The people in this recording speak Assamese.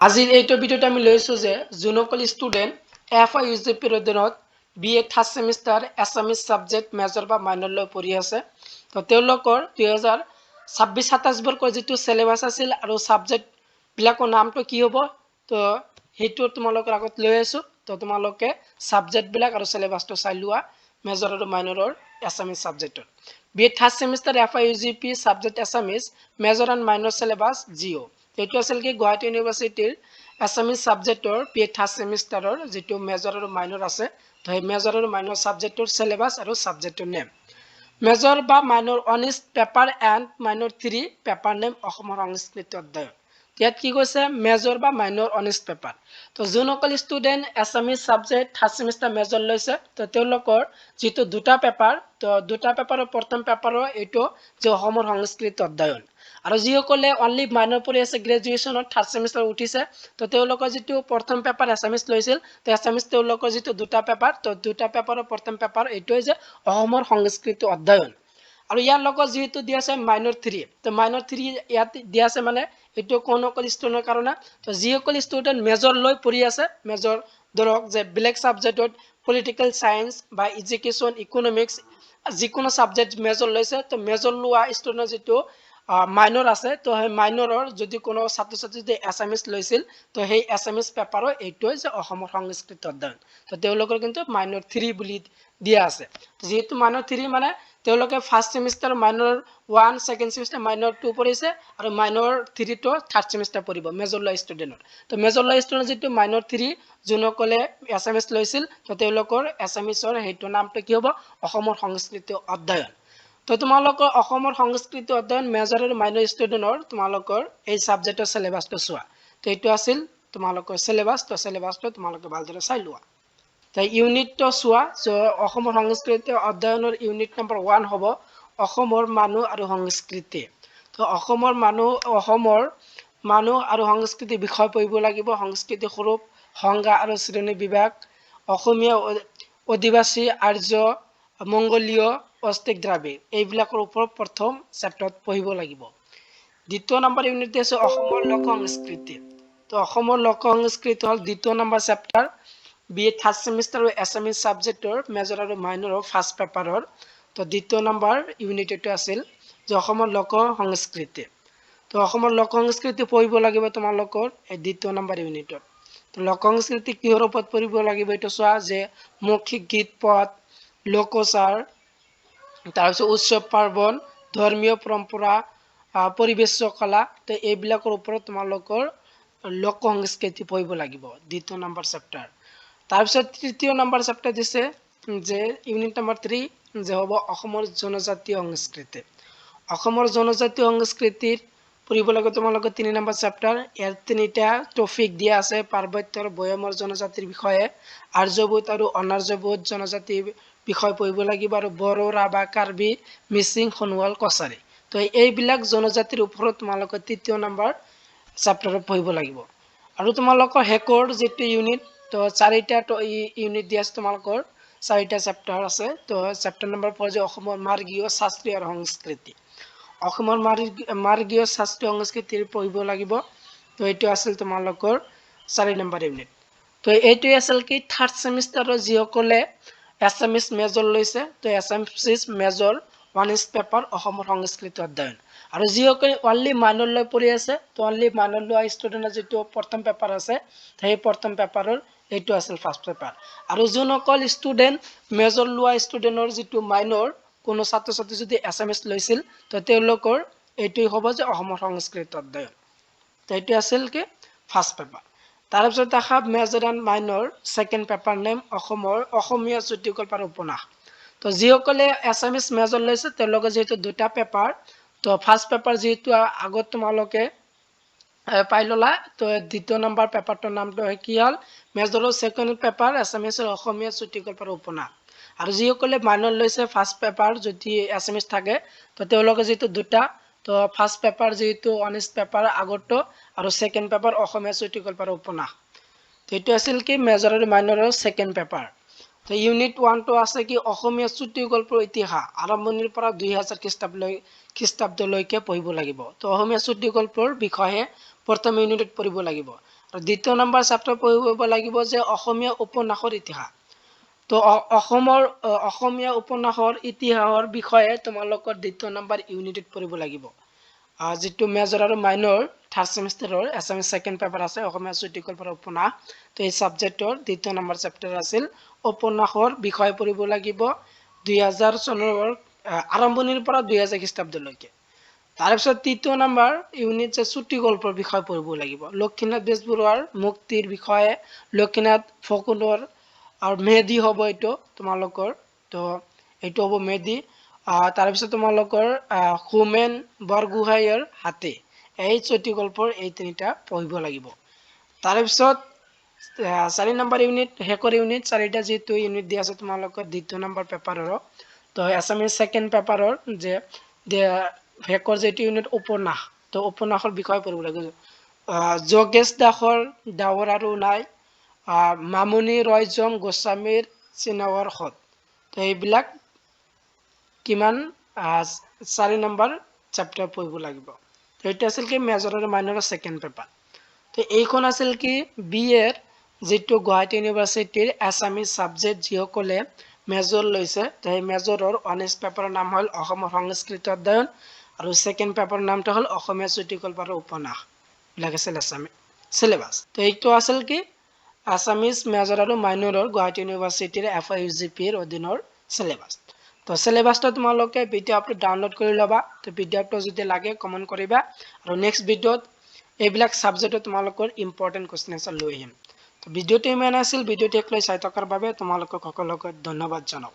আজিৰ এইটো ভিডিঅ'ত আমি লৈছোঁ যে যোনসকল ষ্টুডেণ্ট FIUGPৰ অধীনত BA third semester Assamese subject major বা মাইনৰ লৈ পঢ়ি আছে তো তেওঁলোকৰ 2026-27 বৰ্ষৰ যিটো চিলেবাছ আছিল আৰু ছাবজেক্টবিলাকৰ নামটো কি হ'ব তো সেইটো তোমালোকৰ আগত লৈ আছোঁ তো তোমালোকে ছাবজেক্টবিলাক আৰু চিলেবাছটো চাই লোৱা মেজৰ আৰু মাইনৰৰ এছামিছ ছাবজেক্টৰ BA third semester FIUGP subject Assamese major and minor syllabus জিঅ' এইটো আছিল কি গুৱাহাটী ইউনিভাৰ্চিটিৰ এছামিছ ছাবজেক্টৰ BA থাৰ্ড ছেমিষ্টাৰৰ যিটো মেজৰ আৰু মাইনৰ আছে তো সেই মেজৰ আৰু মাইনৰ ছাবজেক্টৰ চিলেবাছ আৰু ছাবজেক্টৰ নেম মেজৰ বা minor 19 paper and minor 3 paper name অসমৰ সংস্কৃতি অধ্যয়ন ইয়াত কি কৈছে মেজৰ বা মাইনৰ 19 পেপাৰ তো যোনসকল student Assamese subject third semester major লৈছে তো তেওঁলোকৰ যিটো দুটা পেপাৰ তো দুটা পেপাৰৰ প্ৰথম পেপাৰৰ এইটো যে অসমৰ সংস্কৃতি অধ্যয়ন আৰু যিসকলে অনলি মাইনৰ পঢ়ি আছে গ্ৰেজুৱেশ্যনত থাৰ্ড ছেমিষ্টাৰ উঠিছে তো তেওঁলোকৰ যিটো প্ৰথম পেপাৰ এছামিছ লৈছিল তো এছামিছ তেওঁলোকৰ যিটো দুটা পেপাৰ তো দুটা পেপাৰৰ প্ৰথম পেপাৰ এইটোৱে যে অসমৰ সংস্কৃতি অধ্যয়ন আৰু ইয়াৰ লগত যিহেতু দিয়া আছে মাইনৰ 3 তো মাইনৰ 3 ইয়াত দিয়া আছে মানে এইটো কোন অকল ষ্টুডেণ্টৰ কাৰণে তো যিসকল ষ্টুডেণ্ট মেজৰ লৈ পঢ়ি আছে মেজৰ ধৰক যে বেলেগ ছাবজেক্টত পলিটিকেল চায়েন্স বা এডুকেশ্যন ইকনমিক্স যিকোনো ছাবজেক্ট মেজৰ লৈছে তো মেজৰ লোৱা ষ্টুডেণ্টৰ যিটো মাইনৰ আছে তো সেই মাইনৰৰ যদি কোনো ছাত্ৰ ছাত্ৰী যদি এছামিছ লৈছিল তো সেই এছামিছ পেপাৰৰ এইটোৱে যে অসমৰ সংস্কৃতি অধ্যয়ন তো তেওঁলোকৰ কিন্তু মাইনৰ 3 বুলি দিয়া আছে যেহেতু মাইনৰ 3 মানে তেওঁলোকে first semester minor 1 second semester minor 2 পঢ়িছে আৰু মাইনৰ 3 টো থাৰ্ড ছেমিষ্টাৰ পঢ়িব মেজৰ লোৱা ষ্টুডেণ্টৰ তো মেজৰ লোৱা ষ্টুডেণ্ট যিটো মাইনৰ 3 যোনসকলে এছামিছ লৈছিল তো তেওঁলোকৰ এছামিছৰ সেইটো নামটো কি হ'ব অসমৰ সংস্কৃতি অধ্যয়ন তো তোমালোকৰ অসমৰ সংস্কৃতি অধ্যয়ন মেজৰ আৰু মাইনৰ ষ্টুডেণ্টৰ তোমালোকৰ এই ছাবজেক্টৰ চিলেবাছটো চোৱা তো এইটো আছিল তোমালোকৰ চিলেবাছ তো চিলেবাছটো তোমালোকে ভালদৰে চাই লোৱা তো ইউনিটটো চোৱা অসমৰ সংস্কৃতি অধ্যয়নৰ ইউনিট নম্বৰ 1 হ'ব অসমৰ মানুহ আৰু সংস্কৃতি তো অসমৰ মানুহ আৰু সংস্কৃতি বিষয় পঢ়িব লাগিব সংস্কৃতি স্বৰূপ সংজ্ঞা আৰু শ্ৰেণী বিভাগ অসমীয়া অধিবাসী আৰ্য মংগোলীয় অষ্টিক দ্ৰাবিড় এইবিলাকৰ ওপৰত প্ৰথম চেপ্টাৰত পঢ়িব লাগিব দ্বিতীয় নম্বৰ ইউনিট আছে অসমৰ লোক সংস্কৃতি তো অসমৰ লোক সংস্কৃতি হ'ল দ্বিতীয় number chapter BA third semester আৰু এছামিছ ছাবজেক্টৰ মেজৰ আৰু মাইনৰৰ ফাৰ্ষ্ট পেপাৰৰ তো দ্বিতীয় নম্বৰ ইউনিট এইটো আছিল যে অসমৰ লোক সংস্কৃতি তো অসমৰ লোক সংস্কৃতি পঢ়িব লাগিব তোমালোকৰ এই দ্বিতীয় নম্বৰ ইউনিটত তো লোক সংস্কৃতি কিহৰ ওপৰত পঢ়িব লাগিব এইটো চোৱা যে মৌখিক গীত পদ লোকচাৰ তাৰপিছত উৎসৱ পাৰ্বণ ধৰ্মীয় পৰম্পৰা পৰিবেশ কলা তো এইবিলাকৰ ওপৰত তোমালোকৰ লোক সংস্কৃতি পঢ়িব লাগিব দ্বিতীয় নম্বৰ চেপ্টাৰ তাৰপিছত তৃতীয় নম্বৰ চেপ্টাৰ দিছে যে ইউনিট নম্বৰ 3 যে হ'ব অসমৰ জনজাতীয় সংস্কৃতি অসমৰ জনজাতীয় সংস্কৃতিৰ পঢ়িব লাগে তোমালোকৰ 3 নম্বৰ চেপ্টাৰ ইয়াত তিনিটা টপিক দিয়া আছে পাৰ্বত্য আৰু ভৈয়ামৰ জনজাতিৰ বিষয়ে আৰ্যভূত আৰু অনাৰ্যভূত জনজাতিৰ বিষয় পঢ়িব লাগিব আৰু বড়ো ৰাভা কাৰ্বি মিচিং সোণোৱাল কছাৰী তো এইবিলাক জনজাতিৰ ওপৰত তোমালোকৰ তৃতীয় নম্বৰ চেপ্টাৰত পঢ়িব লাগিব আৰু তোমালোকৰ হেকৰ যিটো ইউনিট তো চাৰিটা ইউনিট দিয়া আছে তোমালোকৰ চাৰিটা চেপ্টাৰ আছে তো চেপ্টাৰ নম্বৰ 4 যে অসমৰ মাৰ্গীয় শাস্ত্ৰীয় আৰু সংস্কৃতি অসমৰ মাৰ্গীয় শাস্ত্ৰীয় সংস্কৃতিৰ পঢ়িব লাগিব তো এইটো আছিল তোমালোকৰ 4 নম্বৰ ইউনিট তো এইটোৱে আছিল কি থাৰ্ড ছেমিষ্টাৰৰ যিসকলে এছামিছ মেজৰ লৈছে তো এছামিছ মেজৰ 1 পেপাৰ অসমৰ সংস্কৃতি অধ্যয়ন আৰু যিসকলে অনলি মাইনৰ লৈ পঢ়ি আছে তো অনলি মাইনৰ লোৱা ষ্টুডেণ্টৰ যিটো প্ৰথম পেপাৰ আছে সেই প্ৰথম পেপাৰৰ এইটো আছিল ফাৰ্ষ্ট পেপাৰ আৰু যোনসকল ষ্টুডেণ্ট মেজৰ লোৱা ষ্টুডেণ্টৰ যিটো মাইনৰ কোনো ছাত্ৰ ছাত্ৰী যদি এছামিছ লৈছিল তো তেওঁলোকৰ এইটোই হ'ব যে অসমৰ সংস্কৃতি অধ্যয়ন তো এইটো আছিল কি ফাৰ্ষ্ট পেপাৰ তাৰপিছত দেখা major and minor second paper name অসমীয়া চুটিগল্প আৰু উপন্যাস তো যিসকলে এছামিছ মেজৰ লৈছে তেওঁলোকৰ যিহেতু দুটা পেপাৰ তো ফাৰ্ষ্ট পেপাৰ যিহেতু আগত তোমালোকে পাই ল'লা তো দ্বিতীয় নম্বৰ পেপাৰটোৰ নামটো কি হ'ল মেজৰৰ ছেকেণ্ড পেপাৰ এছামিছৰ অসমীয়া চুটিগল্প আৰু উপন্যাস আৰু যিসকলে মাইনৰ লৈছে ফাৰ্ষ্ট পেপাৰ যদি এছামিছ থাকে তো তেওঁলোকে যিহেতু দুটা তো ফাৰ্ষ্ট পেপাৰ যিহেতু 19 পেপাৰ আগতো আৰু ছেকেণ্ড পেপাৰ অসমীয়া চুটিগল্প আৰু উপন্যাস তো এইটো আছিল কি মেজৰ আৰু মাইনৰৰ ছেকেণ্ড পেপাৰ তো ইউনিট 1 টো আছে কি অসমীয়া চুটিগল্পৰ ইতিহাস আৰম্ভণিৰ পৰা 2000 খ্ৰীষ্টাব্দলৈকে পঢ়িব লাগিব তো অসমীয়া চুটিগল্পৰ বিষয়ে প্ৰথম ইউনিটত পঢ়িব লাগিব আৰু দ্বিতীয় নম্বৰ চেপ্টাৰ পঢ়িব লাগিব যে অসমীয়া উপন্যাসৰ ইতিহাস। তো অসমীয়া উপন্যাসৰ ইতিহাসৰ বিষয়ে তোমালোকৰ দ্বিতীয় নম্বৰ ইউনিটত পঢ়িব লাগিব। যিটো মেজৰ আৰু মাইনৰ থাৰ্ড ছেমিষ্টাৰৰ এছামিছ ছেকেণ্ড পেপাৰ আছে অসমীয়া চুটিগল্পৰ উপন্যাস। তো এই ছাবজেক্টৰ দ্বিতীয় নম্বৰ চেপ্টাৰ আছিল উপন্যাসৰ বিষয়ে পঢ়িব লাগিব 2000 চনৰ আৰম্ভণিৰ পৰা 2000 খ্ৰীষ্টাব্দলৈকে। তাৰপিছত তৃতীয় নম্বৰ ইউনিট যে চুটিগল্পৰ বিষয়ে পঢ়িব লাগিব। লক্ষ্মীনাথ বেজবৰুৱাৰ মুক্তিৰ বিষয়ে, লক্ষ্মীনাথ ফুকনৰ আৰু মেহেদি হ'ব এইটো তোমালোকৰ। তো এইটো হ'ব মেহেদি। তাৰপিছত তোমালোকৰ হোমেন বৰগোহাঁইৰ হাতী, এই চুটিগল্পৰ এই তিনিটা পঢ়িব লাগিব। তাৰপিছত 4 নম্বৰ ইউনিট শেষৰ ইউনিট 4টা যিটো ইউনিট দিয়া আছে তোমালোকৰ দ্বিতীয় নম্বৰ পেপাৰৰ। তো এছামিছ ছেকেণ্ড পেপাৰৰ যে শেষৰ যিটো ইউনিট উপন্যাস, তো উপন্যাসৰ বিষয়ে পঢ়িব লাগিব। যোগেশ দাসৰ ডাৱৰ আৰু নাই, মামণি ৰয়ছম গোস্বামীৰ চিনাৱাৰ হ্ৰদ। তো এইবিলাক কিমান 4 নম্বৰ চেপ্টাৰ পঢ়িব লাগিব। তো এইটো আছিল কি মেজৰ আৰু মাইনৰৰ ছেকেণ্ড পেপাৰ। তো এইখন আছিল কি BA যিটো গুৱাহাটী ইউনিভাৰ্চিটিৰ এছামিছ ছাবজেক্ট যিসকলে মেজৰ লৈছে। সেই মেজৰৰ অনাৰ্ছ পেপাৰৰ নাম হ'ল অসমৰ সংস্কৃত অধ্যয়ন আৰু ছেকেণ্ড পেপাৰৰ নামটো হ'ল অসমীয়া চুটিগল্প আৰু উপন্যাস। এইবিলাক আছিল এছামিছ চিলেবাছ। তো এইটো আছিল কি আছামিজ মেজৰ আৰু মাইনৰৰ গুৱাহাটী ইউনিভাৰ্চিটিৰ FIUGPৰ অধীনৰ চিলেবাছ। তো চিলেবাছটো তোমালোকে PDFটো ডাউনলোড কৰি ল'বা। তো PDFটো যদি লাগে কমেণ্ট কৰিবা আৰু নেক্সট ভিডিঅ'ত এইবিলাক ছাবজেক্টত তোমালোকৰ ইম্পৰ্টেণ্ট কুৱেশ্যন এনচাৰ লৈ আহিম। তো ভিডিঅ'টো ইমান আছিল। ভিডিঅ'টো শেষলৈ চাই থকাৰ বাবে তোমালোকক সকলোকে ধন্যবাদ জনাওঁ।